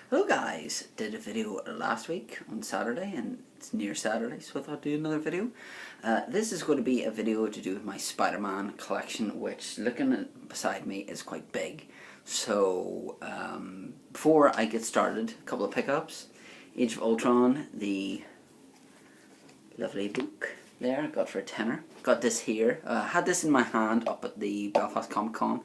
Hello guys, did a video last week on Saturday and it's near Saturday, so I thought I'd do another video. This is going to be a video to do with my Spider-Man collection, which looking beside me is quite big. So before I get started, a couple of pickups. Age of Ultron, the lovely book there, I got for a tenner. Got this here, had this in my hand up at the Belfast Comic Con. It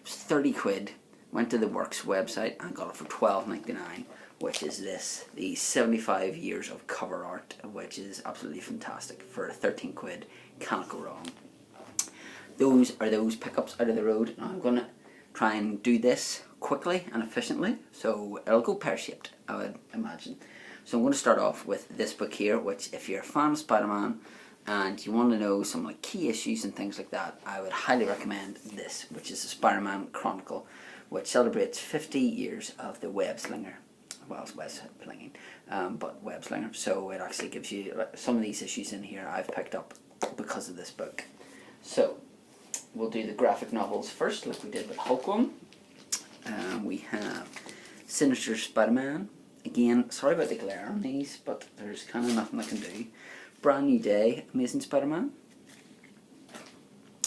was 30 quid. Went to the Works website and got it for $12.99, which is this, the 75 years of cover art, which is absolutely fantastic for 13 quid. Can't go wrong. Those are those pickups out of the road. Now I'm going to try and do this quickly and efficiently, so it'll go pear-shaped, I would imagine. So I'm going to start off with this book here, which if you're a fan of Spider-Man and you want to know some like key issues and things like that, I would highly recommend this, which is the Spider-Man Chronicle, which celebrates 50 years of the web slinger. Well, it's web slinging, but web slinger. So it actually gives you some of these issues in here I've picked up because of this book. So we'll do the graphic novels first, like we did with Hulk one. We have Sinister Spider-Man. Again, sorry about the glare on these, but there's kind of nothing I can do. Brand New Day, Amazing Spider-Man.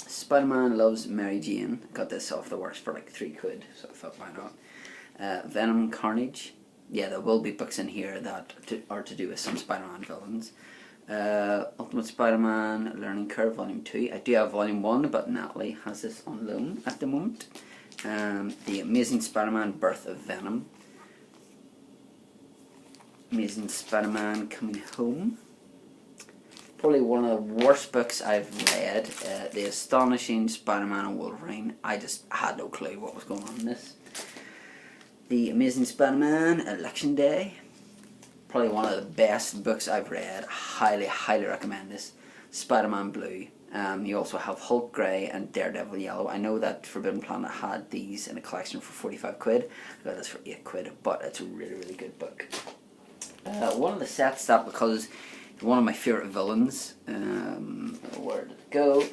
Spider-Man Loves Mary Jane. Got this off the Works for like 3 quid, so I thought why not. Venom Carnage. Yeah, there will be books in here that are to do with some Spider-Man villains. Ultimate Spider-Man Learning Curve Volume 2. I do have Volume 1, but Natalie has this on loan at the moment. The Amazing Spider-Man Birth of Venom. Amazing Spider-Man Coming Home. Probably one of the worst books I've read, The Astonishing Spider-Man and Wolverine. I just had no clue what was going on in this. The Amazing Spider-Man, Election Day. Probably one of the best books I've read. Highly, highly recommend this. Spider-Man Blue. You also have Hulk Grey and Daredevil Yellow. I know that Forbidden Planet had these in a collection for 45 quid. I got this for 8 quid, but it's a really, really good book. One of the sets that, because one of my favourite villains, where did it go?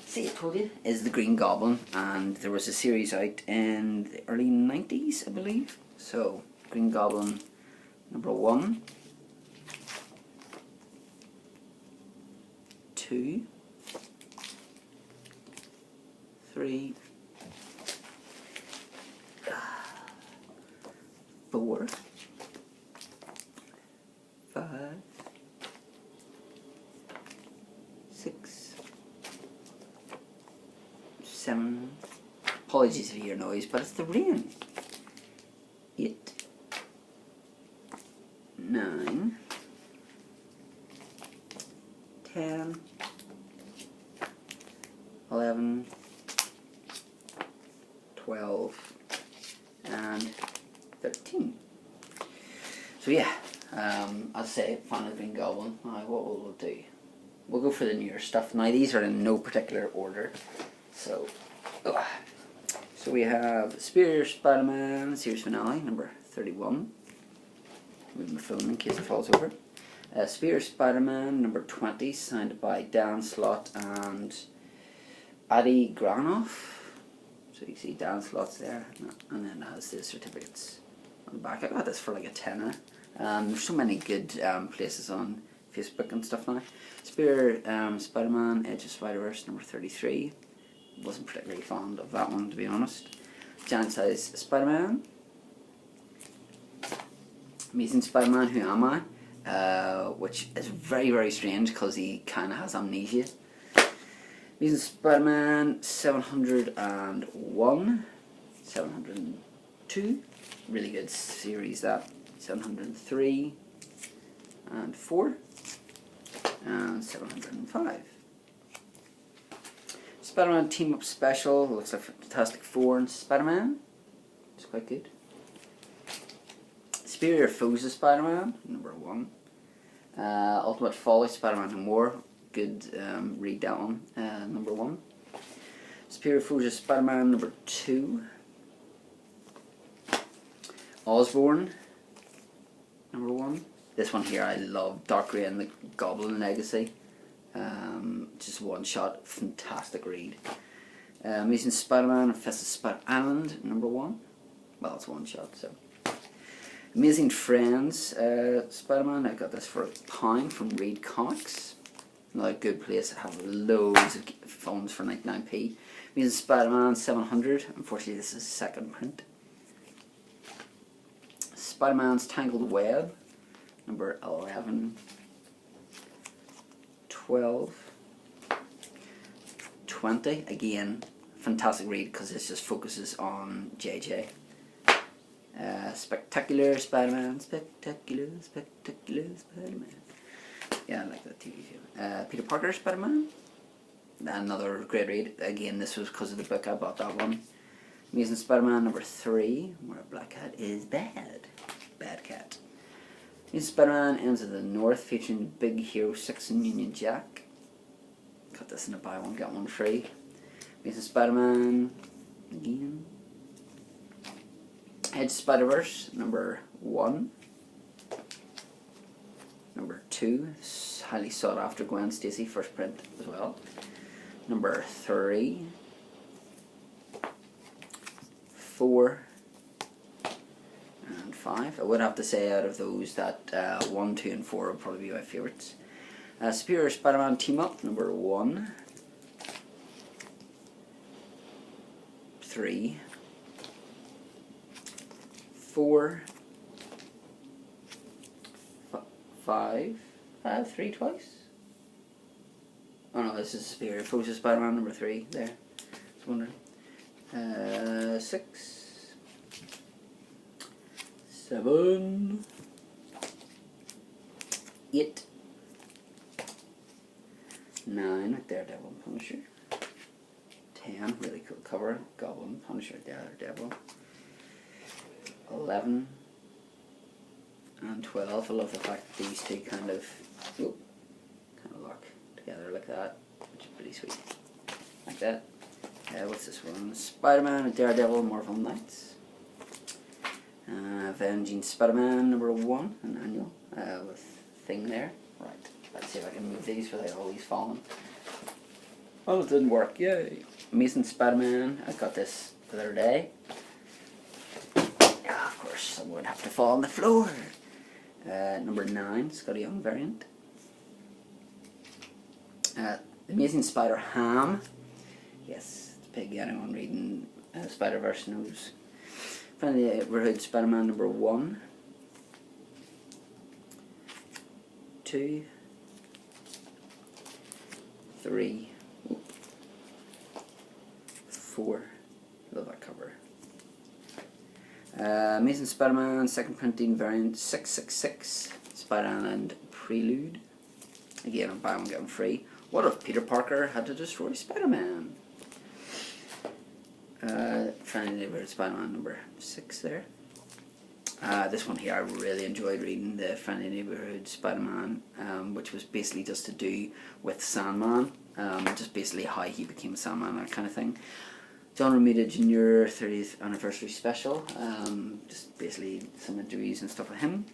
See, I told you, is the Green Goblin, and there was a series out in the early 90s, I believe. So, Green Goblin number 1, 2, 3, 4, 5, 6, 7, apologies if you hear noise, but it's the rain. 8, 9, 10, 11, 12, and 13. So yeah, I'll say fan of Green Goblin. Now what we'll do, we'll go for the newer stuff. Now these are in no particular order. So we have Spider-Man series finale number 31. Move my phone in case it falls over. Spider-Man number 20, signed by Dan Slott and Adi Granoff. So you see Dan Slott's there, and then it has the certificates on the back. I got this for like a tenner. There's so many good places on Facebook and stuff now. Spider-Man Edge of Spider-Verse number 33. Wasn't particularly fond of that one, to be honest. Giant Size Spider-Man. Amazing Spider-Man Who Am I? Which is very, very strange because he kind of has amnesia. Amazing Spider-Man 701, 702. Really good series that. 703 and 4 and 705. Spider-Man Team Up Special, looks like Fantastic Four and Spider-Man. It's quite good. Superior Foes of Spider-Man, number 1. Ultimate Folly, Spider-Man and More. Good read that one, number 1. Superior Foes of Spider-Man, number 2. Osborn, number 1. This one here I love, Dark Reign, the Goblin Legacy. Just one shot, fantastic read. Amazing Spider-Man and Festus Spider Island, number 1. Well, it's one shot, so. Amazing Friends Spider-Man. I got this for £1 from Reed Comics. Another good place that have loads of films for 99p. Amazing Spider-Man 700. Unfortunately, this is second print. Spider-Man's Tangled Web, number 11, 12, 20. Again, fantastic read because this just focuses on JJ. Spectacular Spider-Man, Spectacular Spider-Man. Yeah, I like that TV show. Peter Parker Spider-Man, another great read. Again, this was because of the book. I bought that one. Amazing Spider-Man number 3, where Black Cat is bad. Bad Cat. Amazing Spider-Man Ends of the North, featuring Big Hero 6 and Union Jack. Got this in a buy one, get one free. Amazing Spider-Man again. Edge Spider-Verse number 1. Number 2, highly sought after Gwen Stacy, first print as well. Number 3, 4, and 5. I would have to say out of those that 1, 2 and 4 would probably be my favourites. Superior Spider-Man Team Up number 1, 3, 4, 5. 3 twice. Oh no, this is Superior Forces Spider-Man number 3 there. I was wondering. 6, 7, 8, 9 with Daredevil and Punisher. 10, really cool cover, Goblin, Punisher, Daredevil. 11 and 12. I love the fact that these two kind of lock together like that, which is pretty sweet. Like that. What's this one? Spider-Man and Daredevil Marvel Knights. Avenging Spider-Man number 1, an annual, with Thing there. Right, let's see if I can move these without all these falling. Oh, it didn't work, yay! Amazing Spider-Man, I got this the other day. Yeah, of course, some would have to fall on the floor. Number 9, Scotty Young variant. Amazing Spider-Ham. Yes, it's big. Anyone reading Spider-Verse knows. Friendly Neighborhood Spider-Man number 1, 2, 3, 4. Love that cover. Amazing Spider-Man second printing variant 666, Spider-Man and Prelude. Again, on buy one get one free. What if Peter Parker had to destroy Spider-Man? Friendly Neighborhood Spider-Man number 6 there. This one here I really enjoyed reading, the Friendly Neighborhood Spider-Man, which was basically just to do with Sandman, just basically how he became Sandman, that kind of thing. John Romita Jr. 30th anniversary special, just basically some interviews and stuff with him.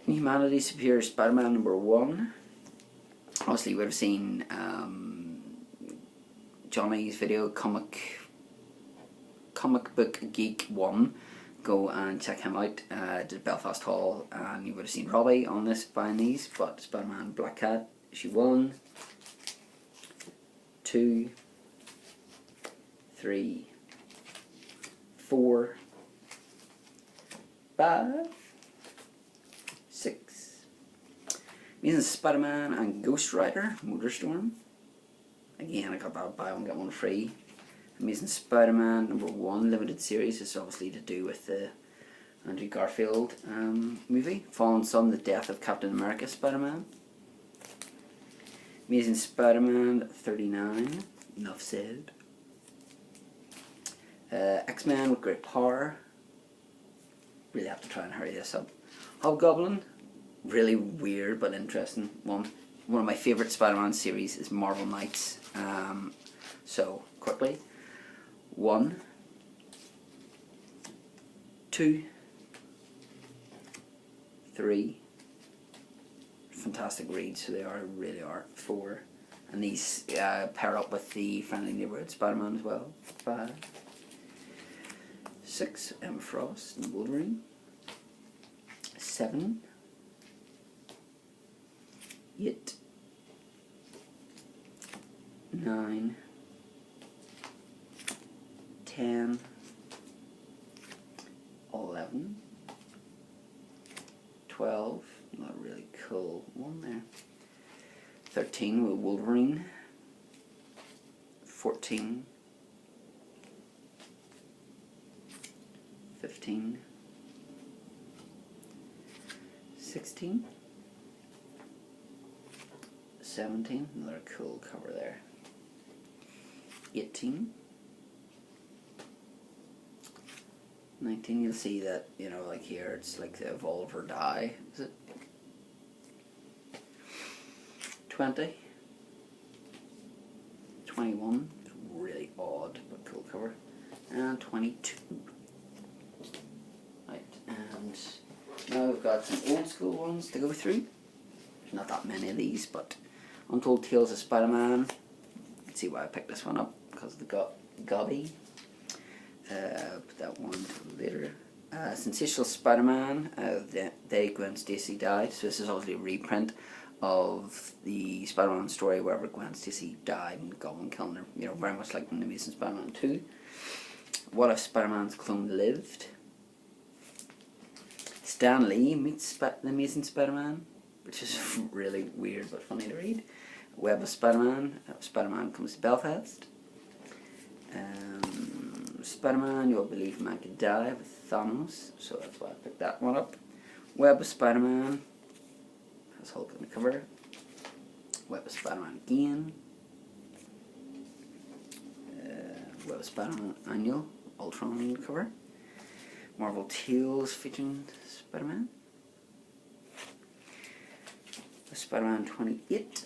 Inhumanity Superior Spider-Man number 1. Obviously you would have seen Johnny's video, Comic Book Geek 1. Go and check him out. Did Belfast Hall, and you would have seen Robbie on this buying these. But Spider-Man Black Cat issue 1, 2, 3, 4, 5, 6. Amazing Spider-Man and Ghost Rider Motorstorm. Again, I got that buy one get one free. Amazing Spider-Man number 1 limited series. This is obviously to do with the Andrew Garfield movie. Fallen Sun, the death of Captain America Spider-Man. Amazing Spider-Man 39. Enough said. X-Men with Great Power. Really have to try and hurry this up. Hobgoblin. Really weird but interesting one. One of my favourite Spider-Man series is Marvel Knights. So, quickly. 1, 2, 3. Fantastic reads, so they are, really are. 4. And these pair up with the Friendly Neighborhood Spider-Man as well. 5. 6. Emma Frost and Wolverine. 7, 8, 9, 10, 11, 12, not a really cool one there, 13 with Wolverine, 14, 15, 16, 17, another cool cover there, 18, 19, you'll see that, you know, like here it's like the evolve or die, is it? 20, 21, really odd but cool cover, and 22. Right, and now we've got some old school ones to go through. There's not that many of these, but Untold Tales of Spider-Man. Let's see why I picked this one up, because of the Gobby. Put that one to later. Sensational Spider-Man, the day Gwen Stacy died. So this is obviously a reprint of the Spider-Man story wherever Gwen Stacy died and Goblin killing her. You know, very much like in the Amazing Spider-Man 2. What if Spider-Man's clone lived? Stan Lee meets the Amazing Spider-Man, which is really weird but funny to read. Web of Spider-Man. Spider-Man comes to Belfast. Spider-Man, You'll Believe Man Could Die with Thanos, so that's why I picked that one up. Web of Spider-Man, has Hulk on the cover. Web of Spider-Man again. Web of Spider-Man Annual, Ultron on the cover. Marvel Tales featuring Spider-Man. Spider-Man 28.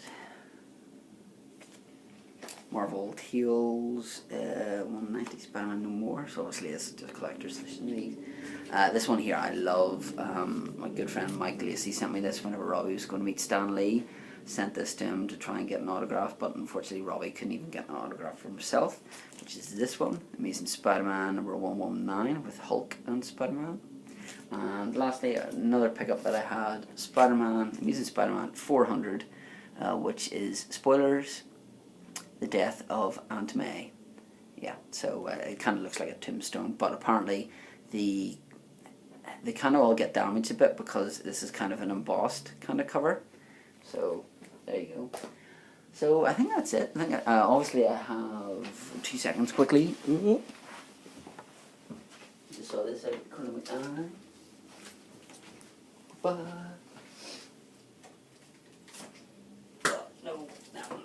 Marvel Tales 190 Spider-Man No More, so obviously this is just collector's edition of these. This one here I love. My good friend Mike Lacey sent me this whenever Robbie was going to meet Stan Lee. Sent this to him to try and get an autograph, but unfortunately Robbie couldn't even get an autograph for himself, which is this one, Amazing Spider-Man number 119 with Hulk and Spider-Man. And lastly, another pickup that I had, Spider-Man, Amazing Spider-Man 400, which is, spoilers, the death of Aunt May. Yeah, so it kind of looks like a tombstone, but apparently they kind of all get damaged a bit because this is kind of an embossed kind of cover. So there you go. So I think that's it. I think obviously I have 2 seconds quickly. Just saw this out of the corner of my eye. But no, that one.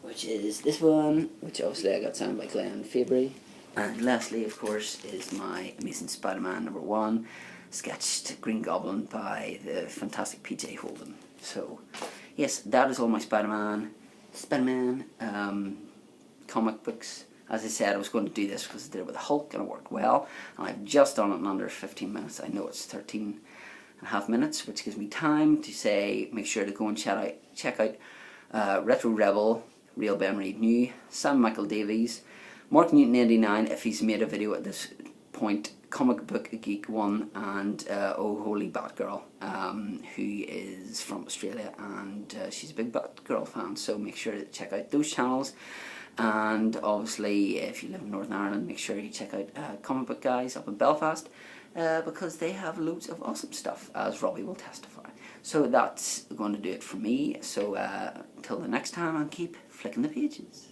Which is this one, which obviously I got signed by Glenn in February. And lastly, of course, is my Amazing Spider-Man number 1, sketched Green Goblin by the fantastic PJ Holden. So, yes, that is all my Spider-Man comic books. As I said, I was going to do this because I did it with Hulk and it worked well. And I've just done it in under 15 minutes. I know it's 13.5 minutes, which gives me time to say, make sure to go and check out Retro Rebel, Real Ben Reed New, Sam Michael Davies, Mark Newton 89 if he's made a video at this point, Comic Book Geek 1, and Oh Holy Batgirl, who is from Australia, and she's a big Batgirl fan, so make sure to check out those channels. And obviously if you live in Northern Ireland, make sure you check out Comic Book Guys up in Belfast, because they have loads of awesome stuff, as Robbie will testify. So that's going to do it for me, so until the next time, I'll keep flicking the pages.